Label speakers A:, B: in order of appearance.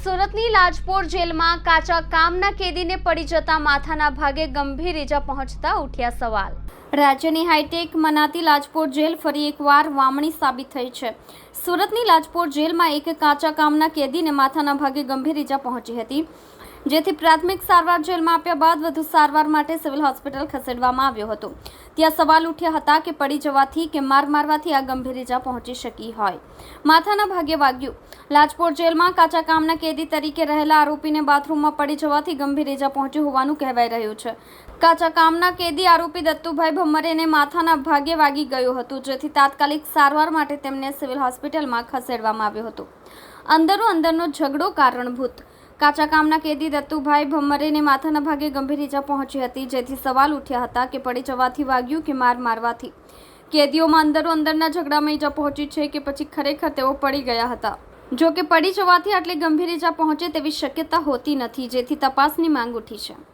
A: સુરતની લાજપોર જેલમાં કાચા કામના કેદીને પડી જતા માથાના ભાગે ગંભીર ઈજા પહોંચતા ઉઠ્યા સવાલ। રાજ્યની હાઈટેક મનાતી લાજપોર જેલ ફરી એકવાર વામણી સાબિત થઈ છે। સુરતની લાજપોર જેલમાં એક કાચા કામના કેદીને માથાના ભાગે ગંભીર ઈજા પહોંચી હતી, જેથી પ્રાથમિક સારવાર જેલમાં આપ્યા બાદ વધુ સારવાર માટે સિવિલ હોસ્પિટલ ખસેડવામાં આવ્યો હતો। ત્યાં સવાલ ઉઠ્યા હતા કે પડી જવાથી કે માર મારવાથી આ ગંભીર ઈજા પહોંચી શકી હોય। માથાના ભાગે વાગ્યું। લાજપોર જેલમાં કાચા કામના કેદી તરીકે રહેલા આરોપીને બાથરૂમમાં પડી જવાથી ગંભીર ઈજા પહોંચી હોવાનું કહેવાઈ રહ્યું છે। કાચા કામના કેદી આરોપી દત્તુભાઈ ભમ્મરેને માથાના ભાગે વાગી ગયું હતું, જેથી તાત્કાલિક સારવાર માટે તેમને સિવિલ હોસ્પિટલમાં ખસેડવામાં આવ્યો હતો। અંદરો અંદરનો ઝઘડો કારણભૂત। કાચા કામના કેદી દત્તુભાઈ ભમ્મરેને માથાના ભાગે ગંભીર ઈજા પહોંચી હતી, જેથી સવાલ ઉઠ્યા હતા કે પડી જવાથી વાગ્યું કે માર મારવાથી। કેદીઓમાં અંદરો અંદરના ઝઘડામાં ઈજા પહોંચી છે કે પછી ખરેખર તેઓ પડી ગયા હતા। જો કે પડી જવાથી આટલી ગંભીર ઈજા પહોંચે તેવી શક્યતા હોતી નથી, જેથી તપાસની માંગ ઉઠી છે।